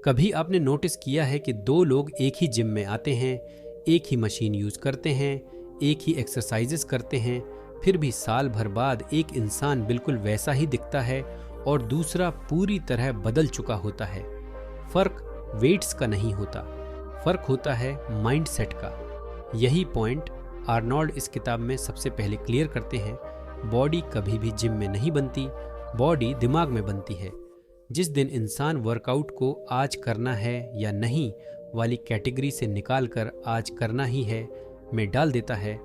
कभी आपने नोटिस किया है कि दो लोग एक ही जिम में आते हैं, एक ही मशीन यूज करते हैं, एक ही एक्सरसाइजेस करते हैं, फिर भी साल भर बाद एक इंसान बिल्कुल वैसा ही दिखता है और दूसरा पूरी तरह बदल चुका होता है। फर्क वेट्स का नहीं होता, फर्क होता है माइंडसेट का। यही पॉइंट आर्नोल्ड इस किताब में सबसे पहले क्लियर करते हैं। बॉडी कभी भी जिम में नहीं बनती, बॉडी दिमाग में बनती है। जिस दिन इंसान वर्कआउट को आज करना है या नहीं वाली कैटेगरी से निकालकर आज करना ही है में डाल देता है,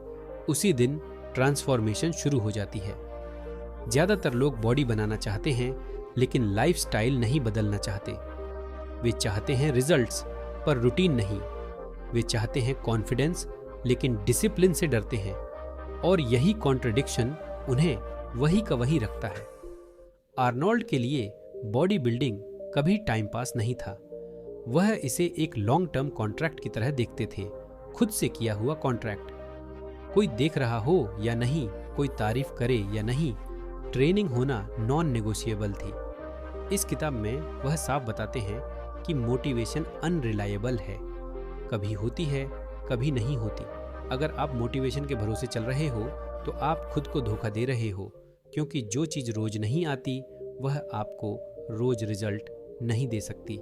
उसी दिन ट्रांसफॉर्मेशन शुरू हो जाती है। ज़्यादातर लोग बॉडी बनाना चाहते हैं लेकिन लाइफस्टाइल नहीं बदलना चाहते। वे चाहते हैं रिजल्ट्स पर रूटीन नहीं। वे चाहते हैं कॉन्फिडेंस लेकिन डिसिप्लिन से डरते हैं, और यही कॉन्ट्रडिक्शन उन्हें वही का वही रखता है। आर्नोल्ड के लिए बॉडी बिल्डिंग कभी टाइम पास नहीं था। वह इसे एक लॉन्ग टर्म कॉन्ट्रैक्ट की तरह देखते थे, खुद से किया हुआ कॉन्ट्रैक्ट। कोई देख रहा हो या नहीं, कोई तारीफ करे या नहीं, ट्रेनिंग होना नॉन नेगोशिएबल थी। इस किताब में वह साफ बताते हैं कि मोटिवेशन अनरिलायबल है, कभी होती है कभी नहीं होती। अगर आप मोटिवेशन के भरोसे चल रहे हो तो आप खुद को धोखा दे रहे हो, क्योंकि जो चीज़ रोज नहीं आती वह आपको रोज रिजल्ट नहीं दे सकती।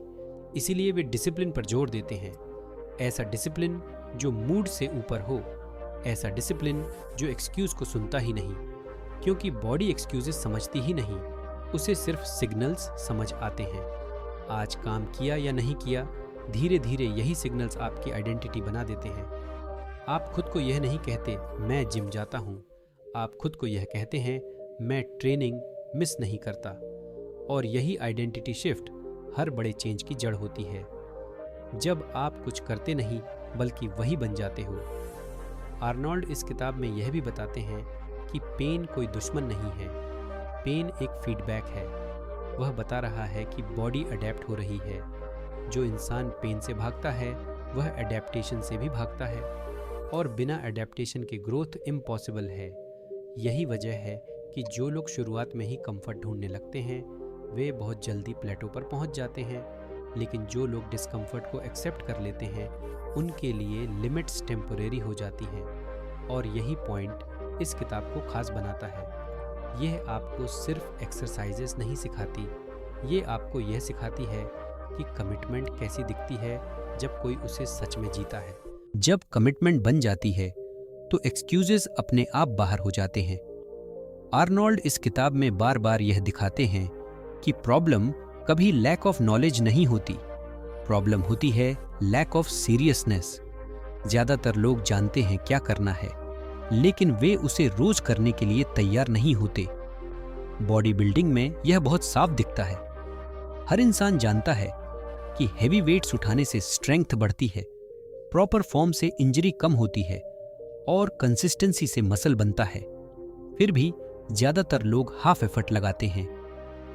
इसीलिए वे डिसिप्लिन पर जोर देते हैं। ऐसा डिसिप्लिन जो मूड से ऊपर हो, ऐसा डिसिप्लिन जो एक्सक्यूज़ को सुनता ही नहीं, क्योंकि बॉडी एक्सक्यूजेस समझती ही नहीं, उसे सिर्फ सिग्नल्स समझ आते हैं। आज काम किया या नहीं किया, धीरे धीरे यही सिग्नल्स आपकी आइडेंटिटी बना देते हैं। आप खुद को यह नहीं कहते मैं जिम जाता हूँ, आप खुद को यह कहते हैं मैं ट्रेनिंग मिस नहीं करता। और यही आइडेंटिटी शिफ्ट हर बड़े चेंज की जड़ होती है। जब आप कुछ करते नहीं बल्कि वही बन जाते हो। आर्नोल्ड इस किताब में यह भी बताते हैं कि पेन कोई दुश्मन नहीं है, पेन एक फीडबैक है। वह बता रहा है कि बॉडी अडेप्ट हो रही है। जो इंसान पेन से भागता है वह अडेप्टेशन से भी भागता है, और बिना अडेप्टेशन के ग्रोथ इम्पॉसिबल है। यही वजह है कि जो लोग शुरुआत में ही कंफर्ट ढूंढने लगते हैं वे बहुत जल्दी प्लेटो पर पहुंच जाते हैं, लेकिन जो लोग डिस्कम्फर्ट को एक्सेप्ट कर लेते हैं उनके लिए लिमिट्स टेम्परेरी हो जाती हैं। और यही पॉइंट इस किताब को खास बनाता है। यह आपको सिर्फ एक्सरसाइजेस नहीं सिखाती, ये आपको यह सिखाती है कि कमिटमेंट कैसी दिखती है जब कोई उसे सच में जीता है। जब कमिटमेंट बन जाती है तो एक्सक्यूजेस अपने आप बाहर हो जाते हैं। आर्नोल्ड इस किताब में बार बार यह दिखाते हैं कि प्रॉब्लम कभी लैक ऑफ नॉलेज नहीं होती, प्रॉब्लम होती है लैक ऑफ सीरियसनेस। ज्यादातर लोग जानते हैं क्या करना है, लेकिन वे उसे रोज करने के लिए तैयार नहीं होते। बॉडी बिल्डिंग में यह बहुत साफ दिखता है। हर इंसान जानता है कि हेवी वेट्स उठाने से स्ट्रेंथ बढ़ती है, प्रॉपर फॉर्म से इंजरी कम होती है और कंसिस्टेंसी से मसल बनता है। फिर भी ज्यादातर लोग हाफ एफर्ट लगाते हैं,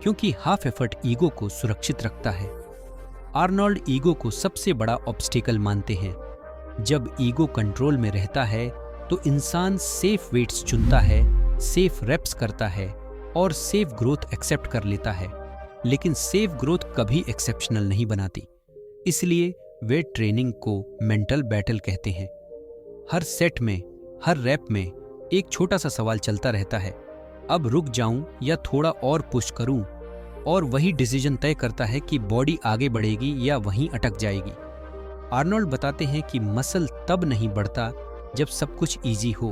क्योंकि हाफ एफर्ट ईगो को सुरक्षित रखता है। आर्नोल्ड ईगो को सबसे बड़ा ऑब्स्टिकल मानते हैं। जब ईगो कंट्रोल में रहता है तो इंसान सेफ वेट्स चुनता है, सेफ रेप्स करता है और सेफ ग्रोथ एक्सेप्ट कर लेता है। लेकिन सेफ ग्रोथ कभी एक्सेप्शनल नहीं बनाती, इसलिए वे ट्रेनिंग को मेंटल बैटल कहते हैं। हर सेट में, हर रैप में एक छोटा सा सवाल चलता रहता है, अब रुक जाऊं या थोड़ा और पुश करूं, और वही डिसीजन तय करता है कि बॉडी आगे बढ़ेगी या वहीं अटक जाएगी। आर्नोल्ड बताते हैं कि मसल तब नहीं बढ़ता जब सब कुछ इजी हो,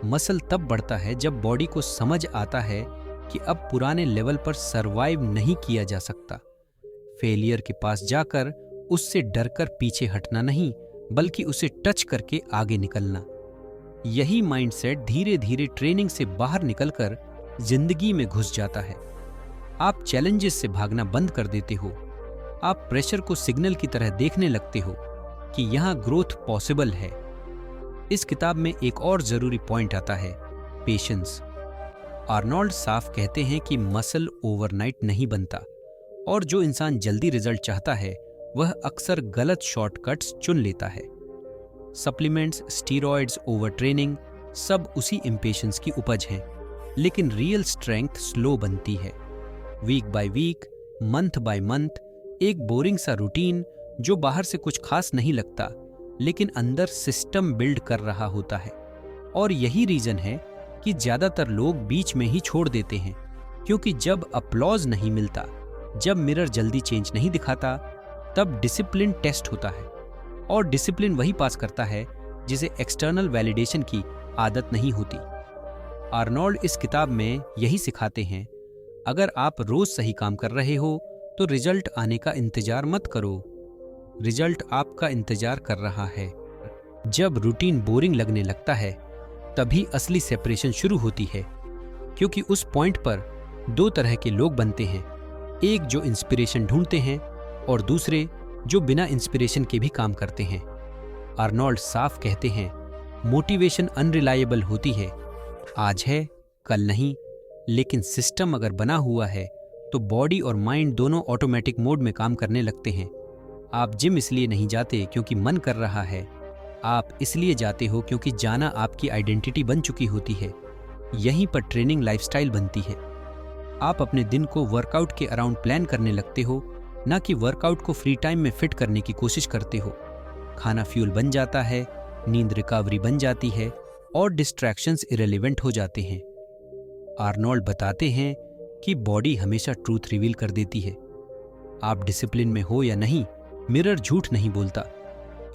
मसल तब बढ़ता है जब बॉडी को समझ आता है कि अब पुराने लेवल पर सरवाइव नहीं किया जा सकता। फेलियर के पास जाकर उससे डरकर पीछे हटना नहीं, बल्कि उसे टच करके आगे निकलना। यही माइंडसेट धीरे धीरे ट्रेनिंग से बाहर निकलकर जिंदगी में घुस जाता है। आप चैलेंजेस से भागना बंद कर देते हो। आप प्रेशर को सिग्नल की तरह देखने लगते हो कि यहां ग्रोथ पॉसिबल है। इस किताब में एक और जरूरी पॉइंट आता है, पेशेंस। आर्नोल्ड साफ कहते हैं कि मसल ओवरनाइट नहीं बनता, और जो इंसान जल्दी रिजल्ट चाहता है वह अक्सर गलत शॉर्टकट्स चुन लेता है। सप्लीमेंट्स, स्टीरॉयड्स, ओवर ट्रेनिंग सब उसी इम्पेशंस की उपज हैं। लेकिन रियल स्ट्रेंथ स्लो बनती है। Week by week, month by month, एक बोरिंग सा रूटीन जो बाहर से कुछ खास नहीं लगता, लेकिन अंदर सिस्टम बिल्ड कर रहा होता है। और यही रीजन है कि ज्यादातर लोग बीच में ही छोड़ देते हैं, क्योंकि जब अपलॉज नहीं मिलता, जब मिरर जल्दी चेंज नहीं दिखाता, तब डिसिप्लिन टेस्ट होता है। और डिसिप्लिन वही पास करता है जिसे एक्सटर्नल वैलिडेशन की आदत नहीं होती। आर्नोल्ड इस किताब में यही सिखाते हैं, अगर आप रोज सही काम कर रहे हो तो रिजल्ट आने का इंतजार मत करो, रिजल्ट आपका इंतजार कर रहा है। जब रूटीन बोरिंग लगने लगता है, तभी असली सेपरेशन शुरू होती है, क्योंकि उस पॉइंट पर दो तरह के लोग बनते हैं, एक जो इंस्पिरेशन ढूंढते हैं और दूसरे जो बिना इंस्पिरेशन के भी काम करते हैं। आर्नोल्ड साफ कहते हैं, मोटिवेशन अनरिलायबल होती है, आज है कल नहीं, लेकिन सिस्टम अगर बना हुआ है तो बॉडी और माइंड दोनों ऑटोमेटिक मोड में काम करने लगते हैं। आप जिम इसलिए नहीं जाते क्योंकि मन कर रहा है, आप इसलिए जाते हो क्योंकि जाना आपकी आइडेंटिटी बन चुकी होती है। यहीं पर ट्रेनिंग लाइफस्टाइल बनती है। आप अपने दिन को वर्कआउट के अराउंड प्लान करने लगते हो, ना कि वर्कआउट को फ्री टाइम में फिट करने की कोशिश करते हो। खाना फ्यूल बन जाता है, नींद रिकवरी बन जाती है और डिस्ट्रैक्शंस इरेलीवेंट हो जाते हैं। आर्नोल्ड बताते हैं कि बॉडी हमेशा ट्रूथ रिवील कर देती है। आप डिसिप्लिन में हो या नहीं, मिरर झूठ नहीं बोलता।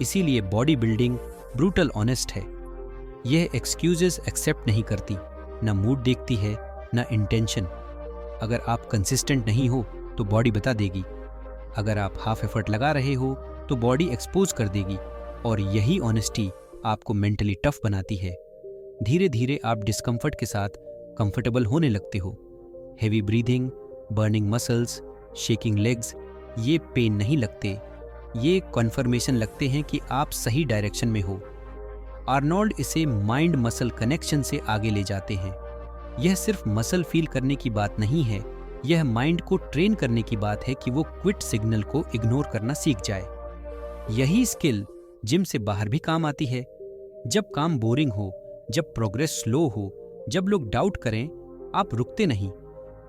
इसीलिए बॉडी बिल्डिंग ब्रूटल ऑनेस्ट है। यह एक्सक्यूजेस एक्सेप्ट नहीं करती, ना मूड देखती है, ना इंटेंशन। अगर आप कंसिस्टेंट नहीं हो तो बॉडी बता देगी, अगर आप हाफ एफर्ट लगा रहे हो तो बॉडी एक्सपोज कर देगी। और यही ऑनेस्टी आपको मेंटली टफ बनाती है। धीरे धीरे आप डिस्कम्फर्ट के साथ कंफर्टेबल होने लगते हो। Heavy breathing, burning muscles, shaking legs, ये पेन नहीं लगते, ये कन्फर्मेशन लगते हैं कि आप सही डायरेक्शन में हो। आर्नोल्ड इसे माइंड मसल कनेक्शन से आगे ले जाते हैं। यह सिर्फ मसल फील करने की बात नहीं है, यह माइंड को ट्रेन करने की बात है कि वो क्विट सिग्नल को इग्नोर करना सीख जाए। यही स्किल जिम से बाहर भी काम आती है। जब काम बोरिंग हो, जब प्रोग्रेस स्लो हो, जब लोग डाउट करें, आप रुकते नहीं,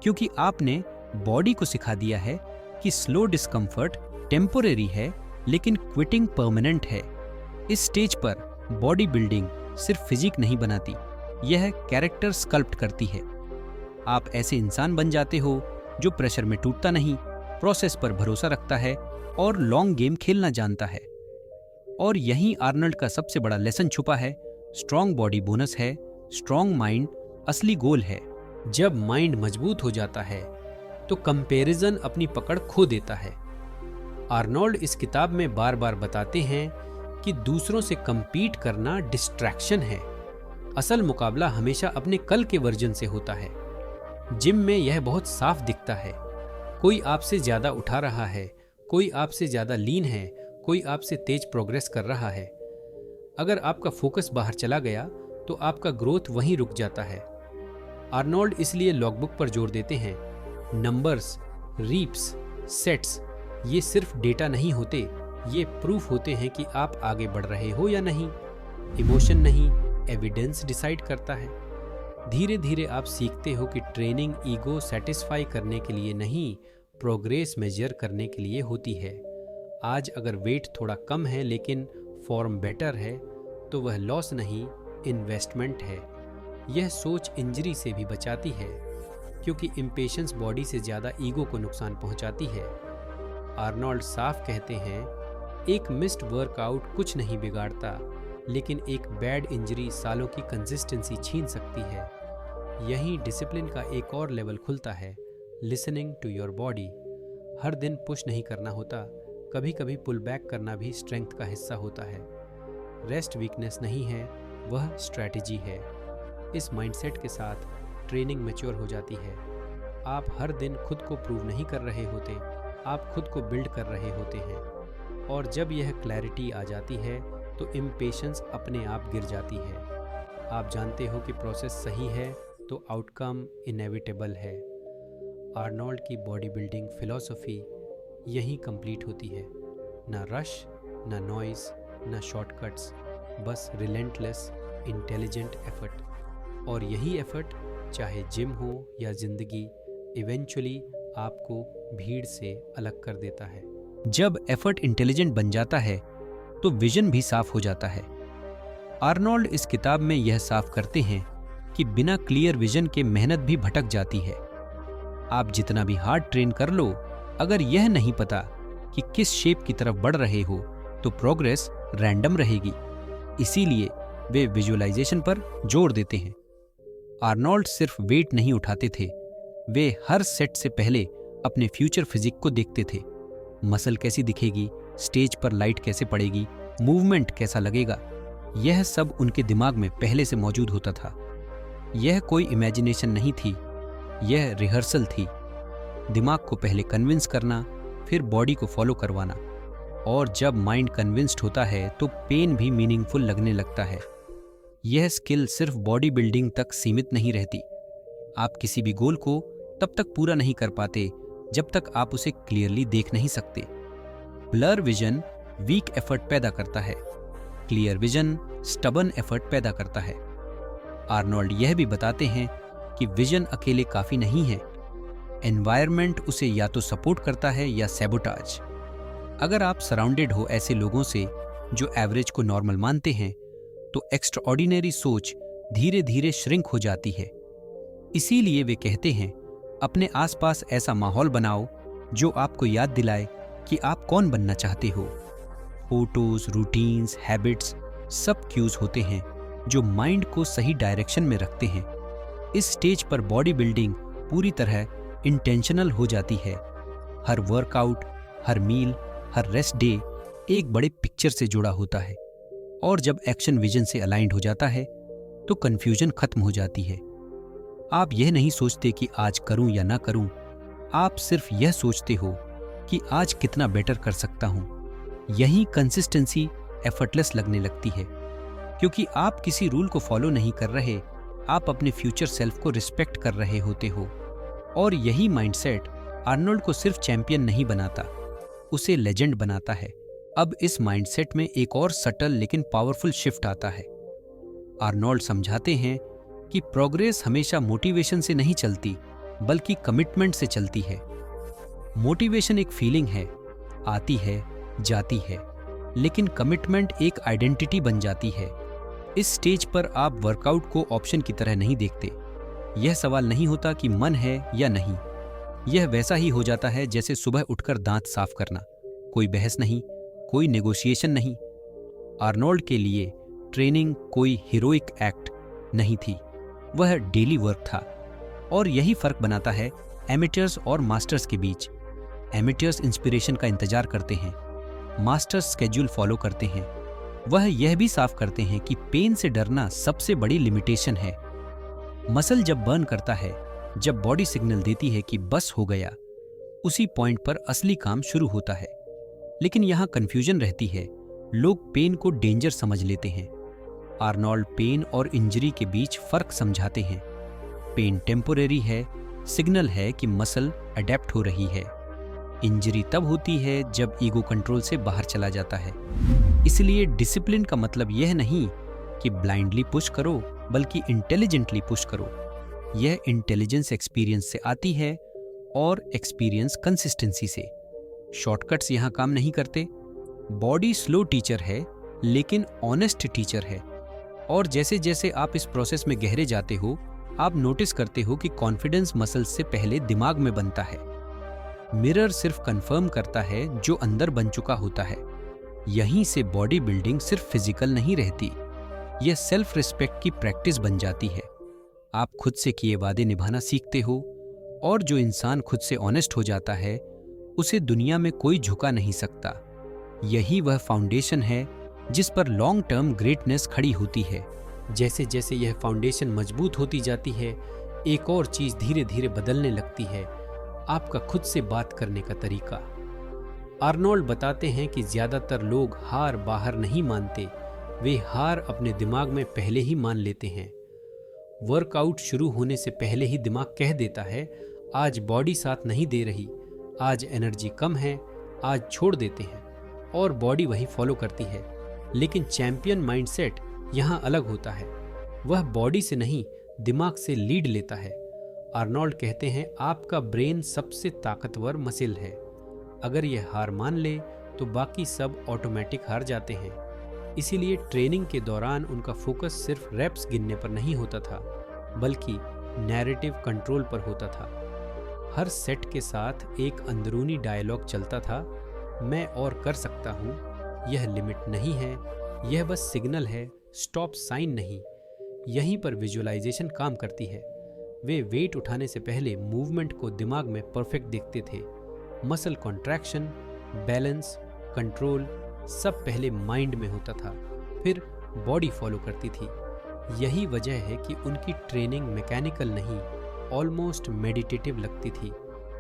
क्योंकि आपने बॉडी को सिखा दिया है कि स्लो डिस्कम्फर्ट टेम्पोरेरी है, लेकिन क्विटिंग परमानेंट है। इस स्टेज पर बॉडी बिल्डिंग सिर्फ फिजिक नहीं बनाती, यह कैरेक्टर स्कल्प्ट करती है। आप ऐसे इंसान बन जाते हो जो प्रेशर में टूटता नहीं, प्रोसेस पर भरोसा रखता है और लॉन्ग गेम खेलना जानता है। और यहीं आर्नल्ड का सबसे बड़ा लेसन छुपा है, स्ट्रॉन्ग बॉडी बोनस है, स्ट्रॉन्ग माइंड असली गोल है। जब माइंड मजबूत हो जाता है तो कंपैरिजन अपनी पकड़ खो देता है। आर्नोल्ड इस किताब में बार बार बताते हैं कि दूसरों से कंपीट करना डिस्ट्रैक्शन है। असल मुकाबला हमेशा अपने कल के वर्जन से होता है। जिम में यह बहुत साफ दिखता है। कोई आपसे ज्यादा उठा रहा है, कोई आपसे ज्यादा लीन है, कोई आपसे तेज प्रोग्रेस कर रहा है। अगर आपका फोकस बाहर चला गया तो आपका ग्रोथ वहीं रुक जाता है। आर्नोल्ड इसलिए लॉगबुक पर जोर देते हैं, नंबर्स, रीप्स, सेट्स ये सिर्फ डेटा नहीं होते, ये प्रूफ होते हैं कि आप आगे बढ़ रहे हो या नहीं। इमोशन नहीं, एविडेंस डिसाइड करता है। धीरे धीरे आप सीखते हो कि ट्रेनिंग ईगो सेटिस्फाई करने के लिए नहीं, प्रोग्रेस मेजर करने के लिए होती है। आज अगर वेट थोड़ा कम है लेकिन फॉर्म बेटर है, तो वह लॉस नहीं, इन्वेस्टमेंट है। यह सोच इंजरी से भी बचाती है, क्योंकि इम्पेशंस बॉडी से ज़्यादा ईगो को नुकसान पहुंचाती है। आर्नोल्ड साफ कहते हैं, एक मिस्ड वर्कआउट कुछ नहीं बिगाड़ता, लेकिन एक बैड इंजरी सालों की कंसिस्टेंसी छीन सकती है। यहीं डिसिप्लिन का एक और लेवल खुलता है, लिसनिंग टू योर बॉडी। हर दिन पुश नहीं करना होता, कभी कभी पुल बैक करना भी स्ट्रेंथ का हिस्सा होता है। रेस्ट वीकनेस नहीं है, वह स्ट्रैटेजी है। इस माइंडसेट के साथ ट्रेनिंग मैच्योर हो जाती है। आप हर दिन खुद को प्रूव नहीं कर रहे होते, आप खुद को बिल्ड कर रहे होते हैं। और जब यह क्लैरिटी आ जाती है तो इम्पेशंस अपने आप गिर जाती है। आप जानते हो कि प्रोसेस सही है तो आउटकम इनएविटेबल है। आर्नोल्ड की बॉडी बिल्डिंग फिलॉसफी यहीं कंप्लीट होती है। ना रश, ना नॉइज, ना शॉर्टकट्स, बस रिलेंटलेस इंटेलिजेंट एफर्ट। और यही एफर्ट, चाहे जिम हो या जिंदगी, इवेंचुअली आपको भीड़ से अलग कर देता है। जब एफर्ट इंटेलिजेंट बन जाता है तो विजन भी साफ हो जाता है। आर्नोल्ड इस किताब में यह साफ करते हैं कि बिना क्लियर विजन के मेहनत भी भटक जाती है। आप जितना भी हार्ड ट्रेन कर लो, अगर यह नहीं पता कि किस शेप की तरफ बढ़ रहे हो तो प्रोग्रेस रैंडम रहेगी। इसीलिए वे विजुअलाइजेशन पर जोर देते हैं। आर्नोल्ड सिर्फ वेट नहीं उठाते थे, वे हर सेट से पहले अपने फ्यूचर फिजिक को देखते थे। मसल कैसी दिखेगी, स्टेज पर लाइट कैसे पड़ेगी, मूवमेंट कैसा लगेगा, यह सब उनके दिमाग में पहले से मौजूद होता था। यह कोई इमेजिनेशन नहीं थी, यह रिहर्सल थी। दिमाग को पहले कन्विंस करना, फिर बॉडी को फॉलो करवाना। और जब माइंड कन्विंस्ड होता है तो पेन भी मीनिंगफुल लगने लगता है। यह स्किल सिर्फ बॉडी बिल्डिंग तक सीमित नहीं रहती। आप किसी भी गोल को तब तक पूरा नहीं कर पाते जब तक आप उसे क्लियरली देख नहीं सकते। ब्लर विजन वीक एफर्ट पैदा करता है, क्लियर विजन स्टबर्न एफर्ट पैदा करता है। आर्नोल्ड यह भी बताते हैं कि विजन अकेले काफी नहीं है, एनवायरनमेंट उसे या तो सपोर्ट करता है या सैबोटाज। अगर आप सराउंडेड हो ऐसे लोगों से जो एवरेज को नॉर्मल मानते हैं तो एक्स्ट्राऑर्डिनरी सोच धीरे धीरे श्रिंक हो जाती है। इसीलिए वे कहते हैं, अपने आसपास ऐसा माहौल बनाओ जो आपको याद दिलाए कि आप कौन बनना चाहते हो। फोटोज, रूटीन्स, हैबिट्स सब क्यूज होते हैं जो माइंड को सही डायरेक्शन में रखते हैं। इस स्टेज पर बॉडी बिल्डिंग पूरी तरह इंटेंशनल हो जाती है। हर वर्कआउट, हर मील, हर रेस्ट डे एक बड़े पिक्चर से जुड़ा होता है। और जब एक्शन विजन से अलाइंड हो जाता है तो कंफ्यूजन खत्म हो जाती है। आप यह नहीं सोचते कि आज करूं या ना करूं, आप सिर्फ यह सोचते हो कि आज कितना बेटर कर सकता हूं। यही कंसिस्टेंसी एफर्टलेस लगने लगती है, क्योंकि आप किसी रूल को फॉलो नहीं कर रहे, आप अपने फ्यूचर सेल्फ को रिस्पेक्ट कर रहे होते हो। और यही माइंडसेट आर्नोल्ड को सिर्फ चैंपियन नहीं बनाता, उसे लेजेंड बनाता है। अब इस माइंडसेट में एक और सटल लेकिन पावरफुल शिफ्ट आता है। आर्नोल्ड समझाते हैं कि प्रोग्रेस हमेशा मोटिवेशन से नहीं चलती, बल्कि कमिटमेंट से चलती है। मोटिवेशन एक फीलिंग है, आती है, जाती है, लेकिन कमिटमेंट एक आइडेंटिटी बन जाती है। इस स्टेज पर आप वर्कआउट को ऑप्शन की तरह नहीं देखते। यह सवाल नहीं होता कि मन है या नहीं, यह वैसा ही हो जाता है जैसे सुबह उठकर दांत साफ करना। कोई बहस नहीं, कोई नेगोशिएशन नहीं। आर्नोल्ड के लिए ट्रेनिंग कोई हीरोइक एक्ट नहीं थी, वह डेली वर्क था। और यही फर्क बनाता है एमेटर्स और मास्टर्स के बीच। एमेटर्स इंस्पिरेशन का इंतजार करते हैं, मास्टर्स स्केड्यूल फॉलो करते हैं। वह यह भी साफ करते हैं कि पेन से डरना सबसे बड़ी लिमिटेशन है। मसल जब बर्न करता है, जब बॉडी सिग्नल देती है कि बस हो गया, उसी पॉइंट पर असली काम शुरू होता है। लेकिन यहां कंफ्यूजन रहती है, लोग पेन को डेंजर समझ लेते हैं। आर्नोल्ड पेन और इंजरी के बीच फर्क समझाते हैं। पेन टेम्पोरेरी है, सिग्नल है कि मसल अडेप्ट हो रही है। इंजरी तब होती है जब ईगो कंट्रोल से बाहर चला जाता है। इसलिए डिसिप्लिन का मतलब यह नहीं कि ब्लाइंडली पुश करो, बल्कि इंटेलिजेंटली पुश करो। यह इंटेलिजेंस एक्सपीरियंस से आती है और एक्सपीरियंस कंसिस्टेंसी से। शॉर्टकट्स यहां काम नहीं करते। बॉडी स्लो टीचर है, लेकिन ऑनेस्ट टीचर है। और जैसे जैसे आप इस प्रोसेस में गहरे जाते हो, आप नोटिस करते हो कि कॉन्फिडेंस मसल से पहले दिमाग में बनता है। मिरर सिर्फ कंफर्म करता है जो अंदर बन चुका होता है। यहीं से बॉडी बिल्डिंग सिर्फ फिजिकल नहीं रहती, यह सेल्फ रिस्पेक्ट की प्रैक्टिस बन जाती है। आप खुद से किए वादे निभाना सीखते हो, और जो इंसान खुद से ऑनेस्ट हो जाता है, उसे दुनिया में कोई झुका नहीं सकता। यही वह फाउंडेशन है जिस पर लॉन्ग टर्म ग्रेटनेस खड़ी होती है। जैसे जैसे यह फाउंडेशन मजबूत होती जाती है, एक और चीज धीरे धीरे बदलने लगती है, आपका खुद से बात करने का तरीका। आर्नोल्ड बताते हैं कि ज्यादातर लोग हार बाहर नहीं मानते, वे हार अपने दिमाग में पहले ही मान लेते हैं। वर्कआउट शुरू होने से पहले ही दिमाग कह देता है, आज बॉडी साथ नहीं दे रही, आज एनर्जी कम है, आज छोड़ देते हैं, और बॉडी वही फॉलो करती है। लेकिन चैंपियन माइंडसेट यहाँ अलग होता है। वह बॉडी से नहीं, दिमाग से लीड लेता है। आर्नोल्ड कहते हैं आपका ब्रेन सबसे ताकतवर मसिल है। अगर यह हार मान ले तो बाकी सब ऑटोमेटिक हार जाते हैं। इसीलिए ट्रेनिंग के दौरान उनका फोकस सिर्फ रेप्स गिनने पर नहीं होता था, बल्कि नैरेटिव कंट्रोल पर होता था। हर सेट के साथ एक अंदरूनी डायलॉग चलता था, मैं और कर सकता हूँ, यह लिमिट नहीं है, यह बस सिग्नल है, स्टॉप साइन नहीं। यहीं पर विजुअलाइजेशन काम करती है। वे वेट उठाने से पहले मूवमेंट को दिमाग में परफेक्ट देखते थे। मसल कॉन्ट्रैक्शन, बैलेंस, कंट्रोल सब पहले माइंड में होता था, फिर बॉडी फॉलो करती थी। यही वजह है कि उनकी ट्रेनिंग मैकेनिकल नहीं, ऑलमोस्ट मेडिटेटिव लगती थी।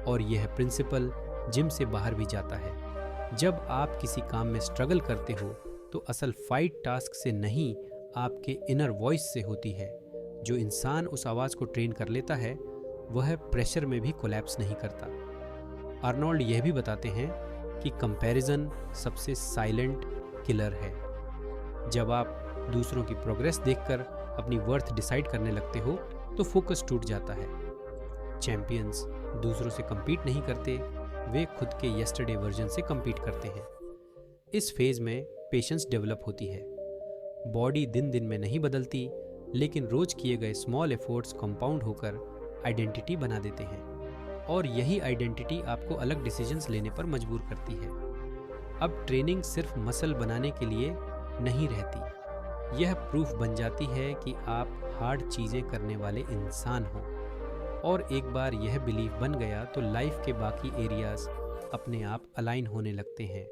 और यह प्रिंसिपल जिम से बाहर भी जाता है। जब आप किसी काम में स्ट्रगल करते हो तो असल फाइट टास्क से नहीं, आपके इनर वॉइस से होती है। जो इंसान उस आवाज़ को ट्रेन कर लेता है वह प्रेशर में भी कोलैप्स नहीं करता। आर्नोल्ड यह भी बताते हैं कि कंपैरिजन सबसे साइलेंट किलर है। जब आप दूसरों की प्रोग्रेस देखकर अपनी वर्थ डिसाइड करने लगते हो तो फोकस टूट जाता है। चैंपियंस दूसरों से compete नहीं करते, वे खुद के yesterday वर्जन से compete करते हैं। इस फेज में पेशेंस डेवलप होती है। बॉडी दिन दिन में नहीं बदलती, लेकिन रोज किए गए स्मॉल एफर्ट्स कंपाउंड होकर आइडेंटिटी बना देते हैं। और यही आइडेंटिटी आपको अलग डिसीजंस लेने पर मजबूर करती है। अब ट्रेनिंग सिर्फ मसल बनाने के लिए नहीं रहती, यह प्रूफ बन जाती है कि आप हार्ड चीज़ें करने वाले इंसान हो। और एक बार यह बिलीफ बन गया तो लाइफ के बाकी एरियाज अपने आप अलाइन होने लगते हैं।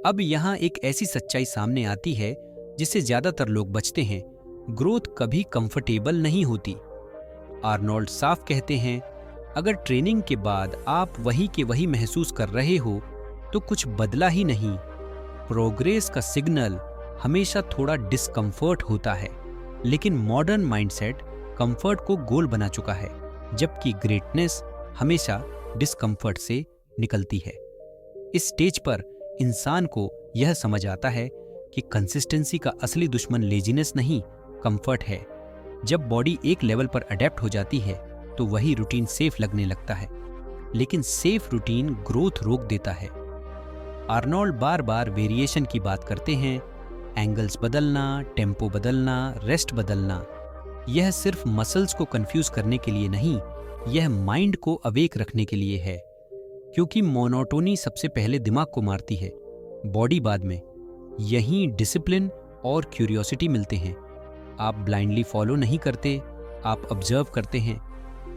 अब यहाँ एक ऐसी सच्चाई सामने आती है जिससे ज्यादातर लोग बचते हैं। ग्रोथ कभी कंफर्टेबल नहीं होती। आर्नोल्ड साफ कहते हैं, अगर ट्रेनिंग के बाद आप वही के वही महसूस कर रहे हो तो कुछ बदला ही नहीं। प्रोग्रेस का सिग्नल हमेशा थोड़ा डिस्कम्फर्ट होता है, लेकिन मॉडर्न माइंडसेट कंफर्ट को गोल बना चुका है, जबकि ग्रेटनेस हमेशा डिस्कम्फर्ट से निकलती है। इस स्टेज पर इंसान को यह समझ आता है कि कंसिस्टेंसी का असली दुश्मन लेजीनेस नहीं, कंफर्ट है। जब बॉडी एक लेवल पर अडेप्ट हो जाती है तो वही रूटीन सेफ लगने लगता है, लेकिन सेफ रूटीन ग्रोथ रोक देता है। आर्नोल्ड बार बार वेरिएशन की बात करते हैं, एंगल्स बदलना, टेम्पो बदलना, रेस्ट बदलना। यह सिर्फ मसल्स को कंफ्यूज करने के लिए नहीं, यह माइंड को अवेक रखने के लिए है। क्योंकि मोनोटोनी सबसे पहले दिमाग को मारती है, बॉडी बाद में। यहीं डिसिप्लिन और क्यूरियोसिटी मिलते हैं। आप ब्लाइंडली फॉलो नहीं करते, आप ऑब्जर्व करते हैं।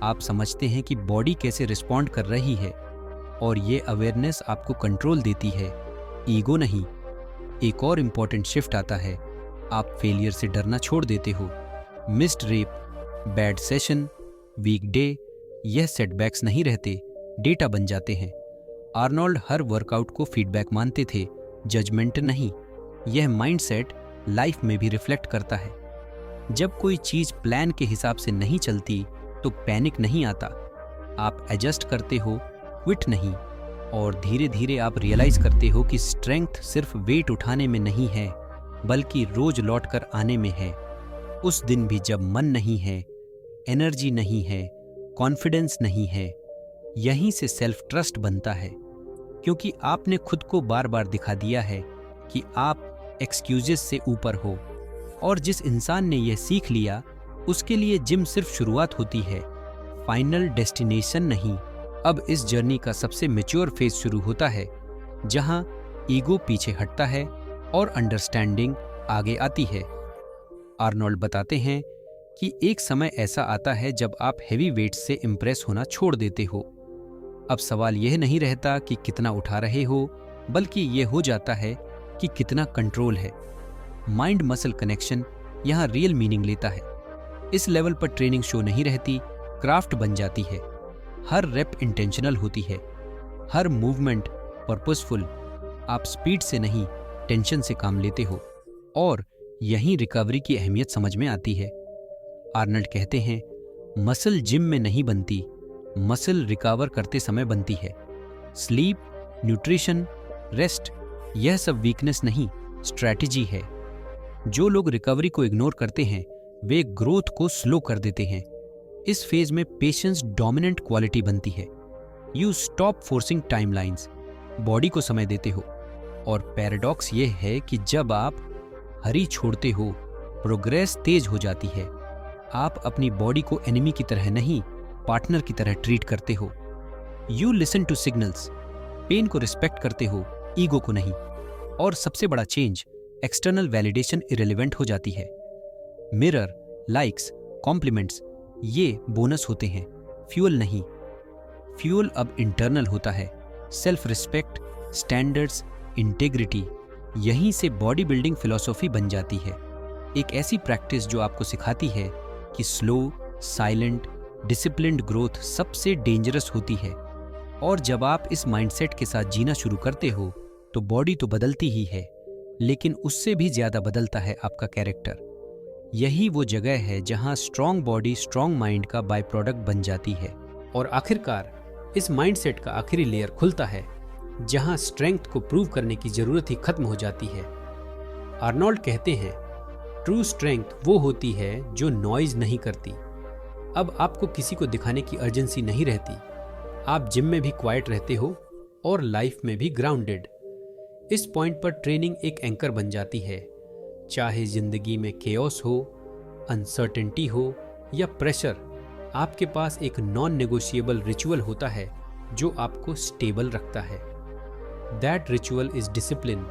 आप समझते हैं कि बॉडी कैसे रिस्पॉन्ड कर रही है, और ये अवेयरनेस आपको कंट्रोल देती है, ईगो नहीं। एक और इम्पॉर्टेंट शिफ्ट आता है, आप फेलियर से डरना छोड़ देते हो। Missed rep, bad session, weak day, यह सेटबैक्स नहीं रहते, डेटा बन जाते हैं। आर्नोल्ड हर वर्कआउट को फीडबैक मानते थे, जजमेंट नहीं। यह माइंडसेट लाइफ में भी रिफ्लेक्ट करता है। जब कोई चीज प्लान के हिसाब से नहीं चलती तो पैनिक नहीं आता, आप एडजस्ट करते हो, क्विट नहीं। और धीरे धीरे आप रियलाइज करते हो कि स्ट्रेंथ सिर्फ वेट उठाने में नहीं है, बल्कि रोज लौट कर आने में है। उस दिन भी जब मन नहीं है, एनर्जी नहीं है, कॉन्फिडेंस नहीं है, यहीं से सेल्फ ट्रस्ट बनता है। क्योंकि आपने खुद को बार बार दिखा दिया है कि आप एक्सक्यूजेस से ऊपर हो। और जिस इंसान ने यह सीख लिया, उसके लिए जिम सिर्फ शुरुआत होती है, फाइनल डेस्टिनेशन नहीं। अब इस जर्नी का सबसे मैच्योर फेज शुरू होता है, जहां ईगो पीछे हटता है और अंडरस्टैंडिंग आगे आती है। आर्नोल्ड बताते हैं कि एक समय ऐसा आता है जब आप हेवी वेट्स से इंप्रेस होना छोड़ देते हो। अब सवाल यह नहीं रहता कि कितना उठा रहे हो, बल्कि यह हो जाता है कि कितना कंट्रोल है। माइंड मसल कनेक्शन यहाँ रियल मीनिंग लेता है। इस लेवल पर ट्रेनिंग शो नहीं रहती, क्राफ्ट बन जाती है। हर रेप इंटेंशनल होती है, हर मूवमेंट पर्पसफुल। आप स्पीड से नहीं, टेंशन से काम लेते हो, और यहीं रिकवरी की अहमियत समझ में आती है। आर्नल्ड कहते हैं, मसल जिम में नहीं बनती, मसल रिकवर करते समय बनती है। स्लीप, न्यूट्रिशन, रेस्ट, यह सब वीकनेस नहीं, स्ट्रैटेजी है। जो लोग रिकवरी को इग्नोर करते हैं वे ग्रोथ को स्लो कर देते हैं। इस फेज में पेशेंस डोमिनेंट क्वालिटी बनती है। You stop forcing timelines, body को समय देते हो। और पैराडॉक्स ये है कि जब आप हरी छोड़ते हो, प्रोग्रेस तेज हो जाती है। आप अपनी बॉडी को एनिमी की तरह नहीं, पार्टनर की तरह ट्रीट करते हो। You listen to signals, pain को रिस्पेक्ट करते हो, ईगो को नहीं। और सबसे बड़ा चेंज, एक्सटर्नल वैलिडेशन इरेलीवेंट हो जाती है। मिरर, लाइक्स, कॉम्प्लीमेंट्स ये बोनस होते हैं, फ्यूल नहीं। फ्यूल अब इंटरनल होता है। सेल्फ रिस्पेक्ट, स्टैंडर्ड्स, इंटेग्रिटी, यहीं से बॉडी बिल्डिंग फिलॉसफी बन जाती है। एक ऐसी प्रैक्टिस जो आपको सिखाती है कि स्लो, साइलेंट, डिसिप्लिन्ड ग्रोथ सबसे डेंजरस होती है। और जब आप इस माइंडसेट के साथ जीना शुरू करते हो तो बॉडी तो बदलती ही है, लेकिन उससे भी ज्यादा बदलता है आपका कैरेक्टर। यही वो जगह है जहां स्ट्रॉन्ग बॉडी स्ट्रॉन्ग माइंड का बाय प्रोडक्ट बन जाती है। और आखिरकार इस माइंडसेट का आखिरी लेयर खुलता है जहां स्ट्रेंथ को प्रूव करने की जरूरत ही खत्म हो जाती है। आर्नोल्ड कहते हैं, ट्रू स्ट्रेंथ वो होती है जो नॉइज नहीं करती। अब आपको किसी को दिखाने की अर्जेंसी नहीं रहती। आप जिम में भी क्वाइट रहते हो और लाइफ में भी ग्राउंडेड। इस पॉइंट पर ट्रेनिंग एक एंकर बन जाती है। चाहे जिंदगी में केओस हो, अनसर्टेनिटी हो या प्रेशर, आपके पास एक नॉन नेगोशिएबल रिचुअल होता है जो आपको स्टेबल रखता है। That ritual is discipline.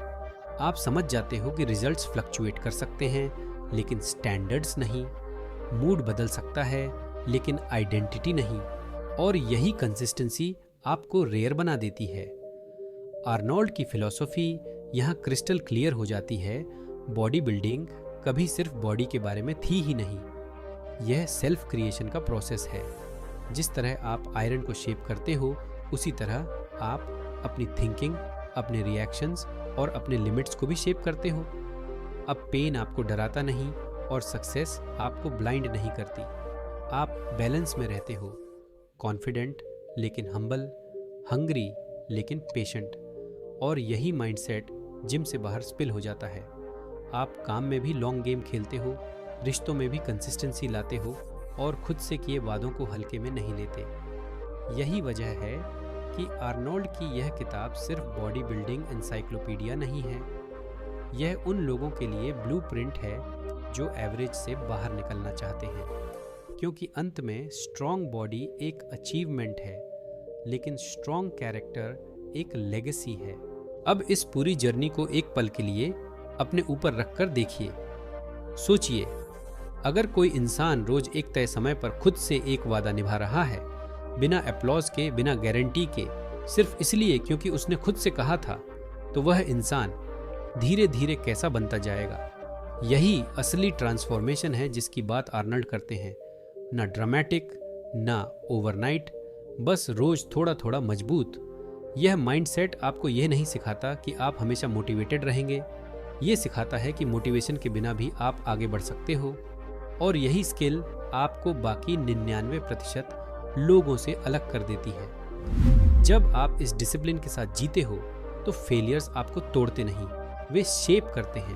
आप समझ जाते हो कि रिजल्ट्स फ्लक्चुएट कर सकते हैं लेकिन स्टैंडर्ड्स नहीं। मूड बदल सकता है लेकिन आइडेंटिटी नहीं। और यही कंसिस्टेंसी आपको रेयर बना देती है। आर्नोल्ड की फिलॉसफी यहाँ क्रिस्टल क्लियर हो जाती है। बॉडी बिल्डिंग कभी सिर्फ बॉडी के बारे में थी ही नहीं, यह सेल्फ क्रिएशन का प्रोसेस है। जिस तरह आप आयरन को शेप करते हो, उसी तरह आप अपनी थिंकिंग, अपने रिएक्शंस और अपने लिमिट्स को भी शेप करते हो। अब पेन आपको डराता नहीं और सक्सेस आपको ब्लाइंड नहीं करती। आप बैलेंस में रहते हो, कॉन्फिडेंट लेकिन हम्बल, हंग्री लेकिन पेशेंट। और यही माइंडसेट जिम से बाहर स्पिल हो जाता है। आप काम में भी लॉन्ग गेम खेलते हो, रिश्तों में भी कंसिस्टेंसी लाते हो और खुद से किए वादों को हल्के में नहीं लेते। यही वजह है कि आर्नोल्ड की यह किताब सिर्फ बॉडी बिल्डिंग एनसाइक्लोपीडिया नहीं है। यह उन लोगों के लिए ब्लूप्रिंट है जो एवरेज से बाहर निकलना चाहते हैं, क्योंकि अंत में स्ट्रॉन्ग बॉडी एक अचीवमेंट है लेकिन स्ट्रॉन्ग कैरेक्टर एक लेगेसी है। अब इस पूरी जर्नी को एक पल के लिए अपने ऊपर रखकर देखिए। सोचिए, अगर कोई इंसान रोज एक तय समय पर खुद से एक वादा निभा रहा है, बिना अप्लॉज के, बिना गारंटी के, सिर्फ इसलिए क्योंकि उसने खुद से कहा था, तो वह इंसान धीरे धीरे कैसा बनता जाएगा। यही असली ट्रांसफॉर्मेशन है जिसकी बात आर्नल्ड करते हैं। ना ड्रामेटिक, ना ओवरनाइट, बस रोज थोड़ा थोड़ा मजबूत। यह माइंडसेट आपको यह नहीं सिखाता कि आप हमेशा मोटिवेटेड रहेंगे, ये सिखाता है कि मोटिवेशन के बिना भी आप आगे बढ़ सकते हो। और यही स्किल आपको बाकी 99% लोगों से अलग कर देती है। जब आप इस डिसिप्लिन के साथ जीते हो तो फेलियर्स आपको तोड़ते नहीं, वे शेप करते हैं।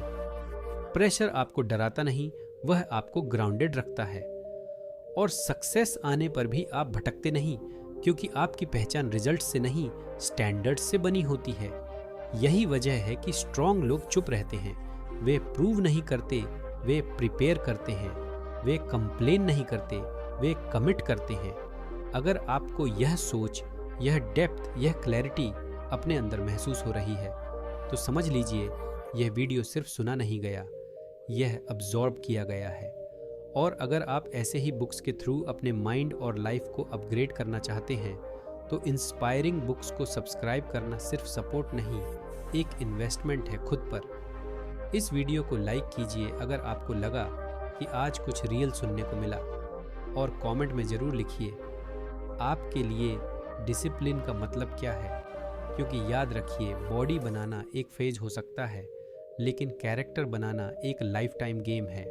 प्रेशर आपको डराता नहीं, वह आपको ग्राउंडेड रखता है। और सक्सेस आने पर भी आप भटकते नहीं, क्योंकि आपकी पहचान रिजल्ट से नहीं, स्टैंडर्ड से बनी होती है। यही वजह है कि स्ट्रॉन्ग लोग चुप रहते हैं। वे प्रूव नहीं करते, वे प्रिपेयर करते हैं। वे कंप्लेन नहीं करते, वे कमिट करते हैं। अगर आपको यह सोच, यह डेप्थ, यह क्लैरिटी अपने अंदर महसूस हो रही है तो समझ लीजिए यह वीडियो सिर्फ सुना नहीं गया, यह अब्जॉर्ब किया गया है। और अगर आप ऐसे ही बुक्स के थ्रू अपने माइंड और लाइफ को अपग्रेड करना चाहते हैं तो इंस्पायरिंग बुक्स को सब्सक्राइब करना सिर्फ सपोर्ट नहीं, एक इन्वेस्टमेंट है खुद पर। इस वीडियो को लाइक कीजिए अगर आपको लगा कि आज कुछ रियल सुनने को मिला, और कमेंट में ज़रूर लिखिए आपके लिए डिसिप्लिन का मतलब क्या है। क्योंकि याद रखिए, बॉडी बनाना एक फेज हो सकता है लेकिन कैरेक्टर बनाना एक लाइफ टाइम गेम है।